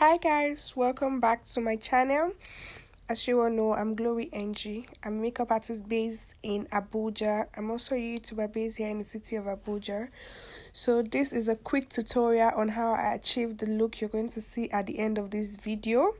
Hi guys, welcome back to my channel. As you all know, I'm Glory NG. I'm a makeup artist based in Abuja. I'm also a YouTuber based here in the city of Abuja. So this is a quick tutorial on how I achieved the look you're going to see at the end of this video.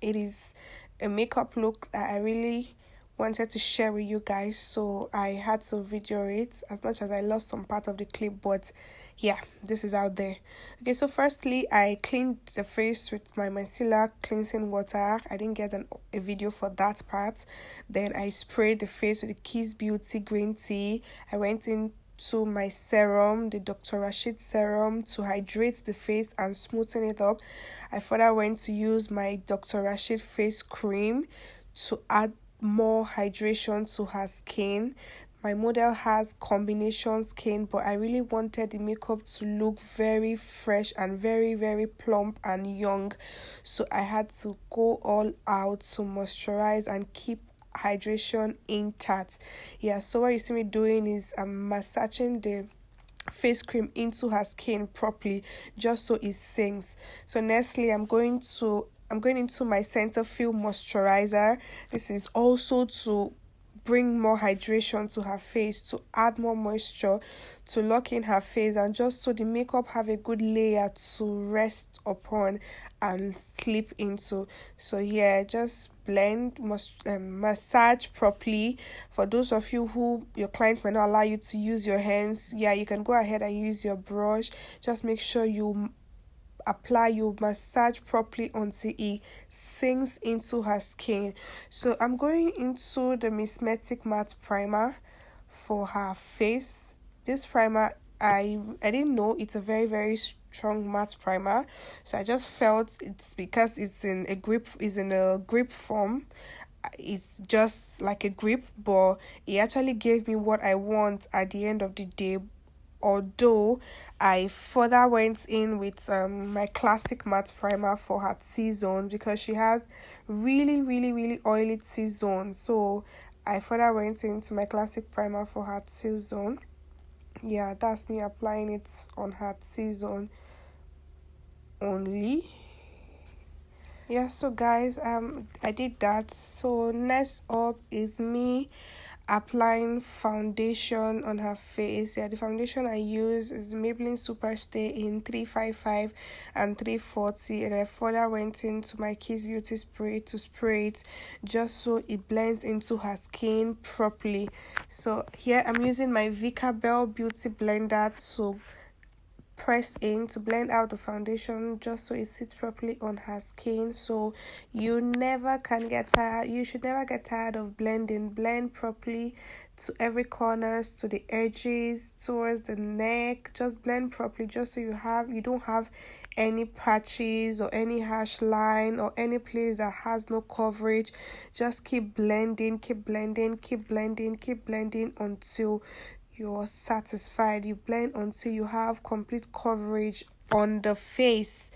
It is a makeup look that I really wanted to share with you guys, so I had to video it as much as I lost some part of the clip, but yeah, this is out there. Okay, so firstly I cleaned the face with my micellar cleansing water. I didn't get a video for that part. Then I sprayed the face with the Kiss Beauty green tea. I went in to my serum, the Dr. Rashid serum, to hydrate the face and smoothen it up. I further went to use my Dr. Rashid face cream to add more hydration to her skin. My model has combination skin, but I really wanted the makeup to look very fresh and very plump and young, so I had to go all out to moisturize and keep hydration intact. Yeah, so what you see me doing is I'm massaging the face cream into her skin properly just so it sinks. So nextly I'm going into my Cetaphil moisturizer. This is also to bring more hydration to her face, to add more moisture, to lock in her face, and just so the makeup have a good layer to rest upon and sleep into. So yeah, just massage properly. For those of you who your clients might not allow you to use your hands, yeah, you can go ahead and use your brush. Just make sure you massage properly until it sinks into her skin. So I'm going into the Missmetic matte primer for her face. This primer, I didn't know it's a very strong matte primer, so I just felt it's because it's in a grip form. It's just like a grip, but it actually gave me what I want at the end of the day. Although I further went in with my classic matte primer for her T-zone, because she has really oily T-zone. So I further went into my classic primer for her T-zone. Yeah, that's me applying it on her T-zone only. Yeah, so guys, I did that. So next up is me applying foundation on her face. Yeah, the foundation I use is Maybelline Superstay in 355 and 340, and I further went into my Kiss Beauty spray to spray it just so it blends into her skin properly. So here I'm using my Vika Bell Beauty blender to press in to blend out the foundation just so it sits properly on her skin. So you should never get tired of blend properly to every corners, to the edges, towards the neck. Just blend properly just so you don't have any patches or any harsh line or any place that has no coverage. Just keep blending until you're satisfied. You blend until you have complete coverage on the face.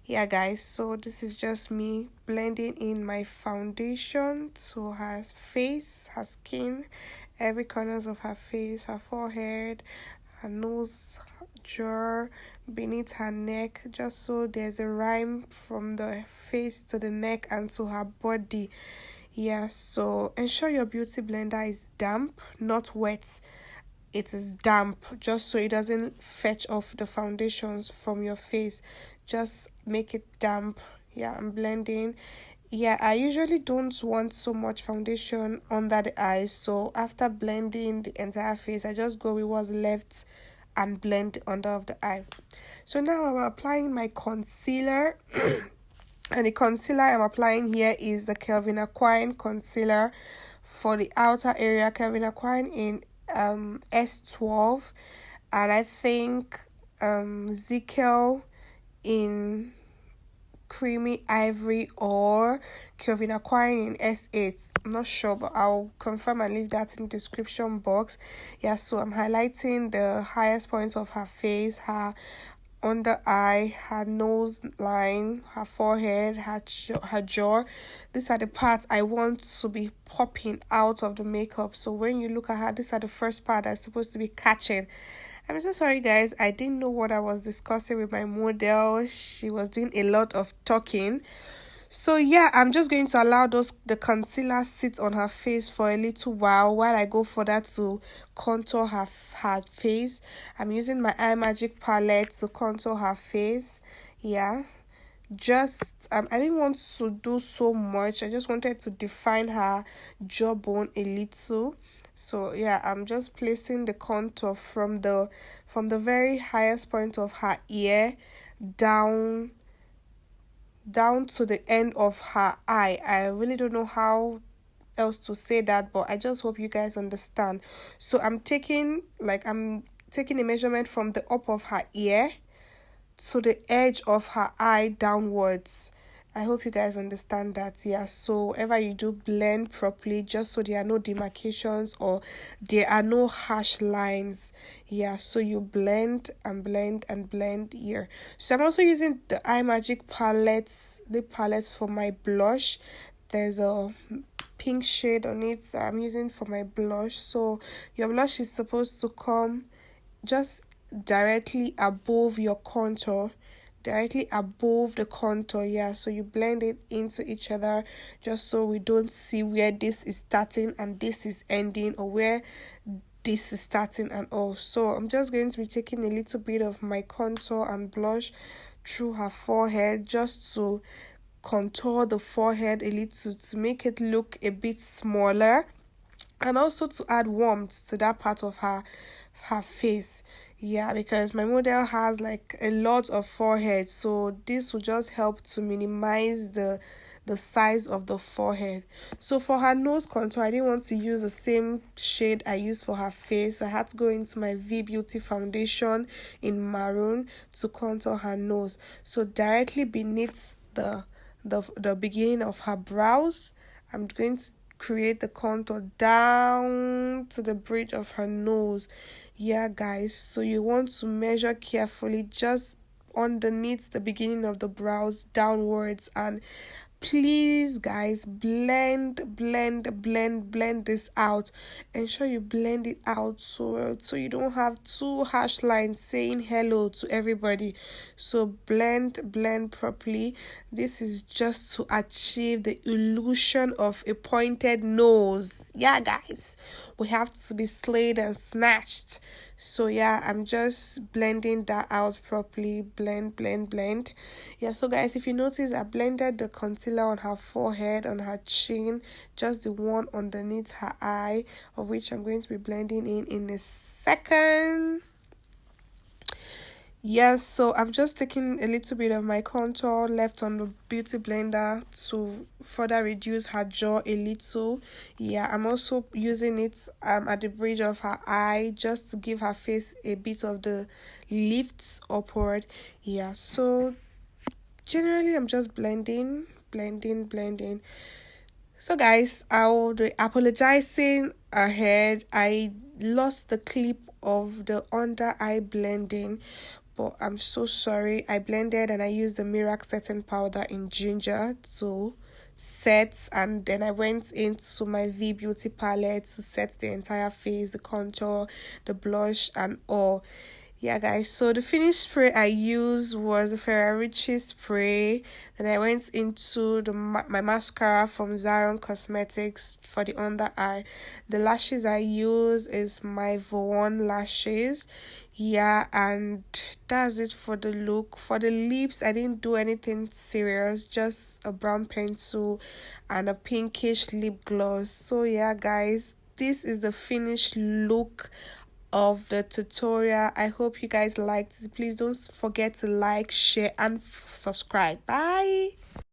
Yeah guys, so this is just me blending in my foundation to her face, her skin, every corners of her face, her forehead, her nose, jaw, beneath her neck, just so there's a rhyme from the face to the neck and to her body. Yeah, so ensure your beauty blender is damp, not wet. It is damp, just so it doesn't fetch off the foundations from your face. Just make it damp. Yeah, I'm blending. Yeah, I usually don't want so much foundation under the eyes, so after blending the entire face, I just go with what's left and blend under of the eye. So now I'm applying my concealer. And the concealer I'm applying here is the Calvin Klein concealer for the outer area. Calvin Klein in S12, and I think Zekel in creamy ivory, or Calvin Klein in S8. I'm not sure, but I'll confirm and leave that in the description box. Yeah, so I'm highlighting the highest points of her face, her under eye, her nose line, her forehead, her jaw. These are the parts I want to be popping out of the makeup. So when you look at her, these are the first part that's supposed to be catching. I'm so sorry, guys. I didn't know what I was discussing with my model. She was doing a lot of talking. So yeah, I'm just going to allow the concealer sit on her face for a little while I go for that to contour her face. I'm using my Eye Magic palette to contour her face. Yeah, just I didn't want to do so much. I just wanted to define her jawbone a little. So yeah, I'm just placing the contour from the very highest point of her ear down to the end of her eye. I really don't know how else to say that, but I just hope you guys understand. So I'm taking a measurement from the up of her ear to the edge of her eye downwards. I hope you guys understand that. Yeah, so whenever you do, blend properly just so there are no demarcations or there are no harsh lines. Yeah, so you blend and blend and blend here. So I'm also using the Eye Magic lip palettes for my blush. There's a pink shade on it I'm using for my blush. So your blush is supposed to come just directly above your contour, directly above the contour. Yeah, so you blend it into each other just so we don't see where this is starting and this is ending, or where this is starting and all. So I'm just going to be taking a little bit of my contour and blush through her forehead just to contour the forehead a little to make it look a bit smaller, and also to add warmth to that part of her face. Yeah, because my model has like a lot of forehead, so this will just help to minimize the size of the forehead. So for her nose contour, I didn't want to use the same shade I used for her face, so I had to go into my V Beauty foundation in maroon to contour her nose. So directly beneath the beginning of her brows, I'm going to create the contour down to the bridge of her nose. Yeah, guys, so you want to measure carefully just underneath the beginning of the brows downwards, and please guys, blend this out. Ensure you blend it out so you don't have two harsh lines saying hello to everybody. So blend properly. This is just to achieve the illusion of a pointed nose. Yeah, guys, we have to be slayed and snatched. So yeah, I'm just blending that out properly. Blend. Yeah, so guys, if you notice, I blended the concealer on her forehead, on her chin, just the one underneath her eye, of which I'm going to be blending in a second. Yes, so I'm just taking a little bit of my contour left on the beauty blender to further reduce her jaw a little. Yeah, I'm also using it at the bridge of her eye just to give her face a bit of the lifts upward. Yeah, so generally I'm just blending. So guys, I'll be apologizing ahead. I lost the clip of the under eye blending, but I'm so sorry. I blended and I used the Mirac setting powder in ginger to set, and then I went into my V Beauty palette to set the entire face, the contour, the blush and all. Yeah, guys, so the finished spray I used was the Ferrarici spray. Then I went into my mascara from Zion Cosmetics for the under eye. The lashes I use is my Vaughan lashes. Yeah, and that's it for the look. For the lips, I didn't do anything serious, just a brown pencil and a pinkish lip gloss. So yeah, guys, this is the finished look of the tutorial. I hope you guys liked it. Please don't forget to like, share and subscribe. Bye.